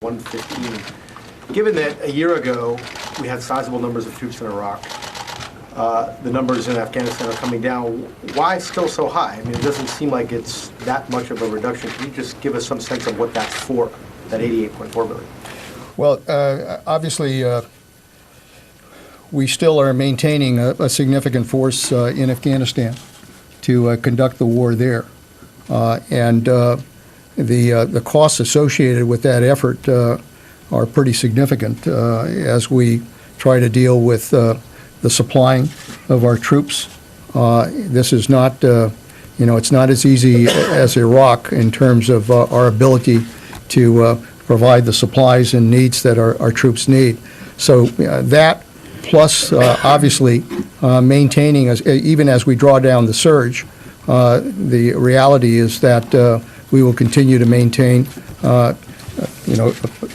115. Given that a year ago we had sizable numbers of troops in Iraq, the numbers in Afghanistan are coming down. Why still so high? I mean, it doesn't seem like it's that much of a reduction. Can you just give us some sense of what that's for, that $88.4 billion? Well, obviously, we still are maintaining a significant force in Afghanistan to conduct the war there. And the costs associated with that effort are pretty significant as we try to deal with the supplying of our troops. This is not, it's not as easy as Iraq in terms of our ability to provide the supplies and needs that our troops need. So that plus, obviously, maintaining, even as we draw down the surge, the reality is that we will continue to maintain a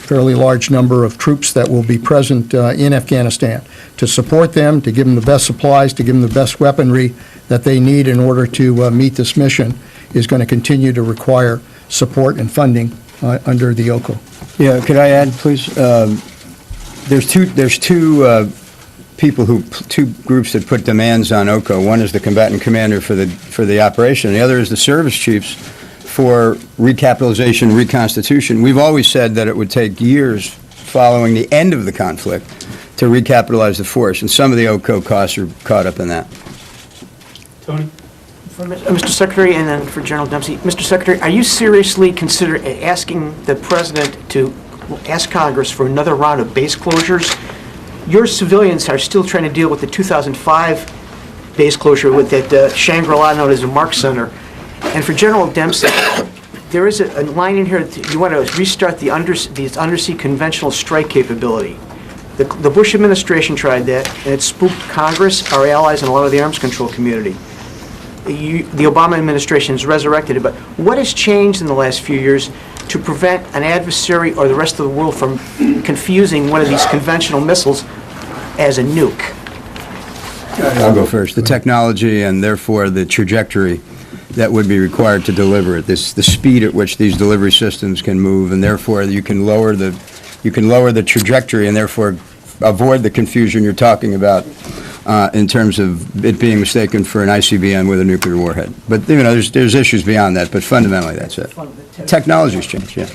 fairly large number of troops that will be present in Afghanistan to support them, to give them the best supplies, to give them the best weaponry that they need in order to meet this mission is going to continue to require support and funding under the OCO. Yeah, could I add, please? There's two groups that put demands on OCO. One is the combatant commander for the operation. The other is the service chiefs for recapitalization, reconstitution. We've always said that it would take years following the end of the conflict to recapitalize the force, and some of the OCO costs are caught up in that. Tony? For Mr. Secretary, and then for General Dempsey. Mr. Secretary, are you seriously considering asking the President to ask Congress for another round of base closures? Your civilians are still trying to deal with the 2005 base closure with that Shangri-La known as the Mark Center. And for General Dempsey, there is a line in here that you want to restart the undersea conventional strike capability. The Bush administration tried that, and it spooked Congress, our allies, and a lot of the arms control community. The Obama administration has resurrected it, but what has changed in the last few years to prevent an adversary or the rest of the world from confusing one of these conventional missiles as a nuke? I'll go first. The technology and therefore the trajectory that would be required to deliver it, the speed at which these delivery systems can move, and therefore you can lower the trajectory and therefore avoid the confusion you're talking about in terms of it being mistaken for an ICBM with a nuclear warhead. But there's issues beyond that, but fundamentally that's it. Technology's changed, yeah.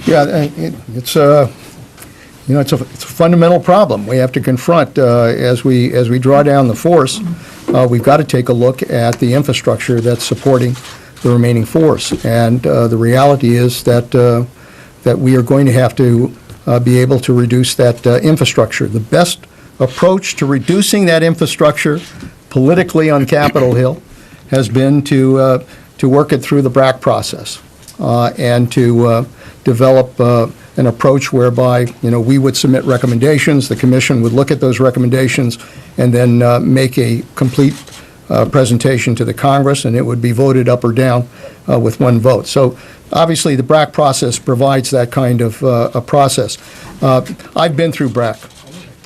Yeah, it's a fundamental problem we have to confront as we draw down the force. We've got to take a look at the infrastructure that's supporting the remaining force, and the reality is that we are going to have to be able to reduce that infrastructure. The best approach to reducing that infrastructure politically on Capitol Hill has been to work it through the BRAC process and to develop an approach whereby we would submit recommendations, the Commission would look at those recommendations, and then make a complete presentation to the Congress, and it would be voted up or down with one vote. So obviously the BRAC process provides that kind of a process. I've been through BRAC.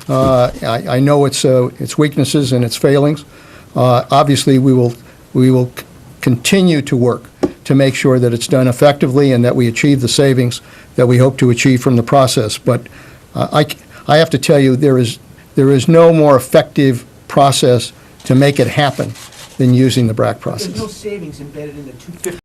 I know its weaknesses and its failings. Obviously we will continue to work to make sure that it's done effectively and that we achieve the savings that we hope to achieve from the process. But I have to tell you, there is no more effective process to make it happen than using the BRAC process. There's no savings embedded in the 250.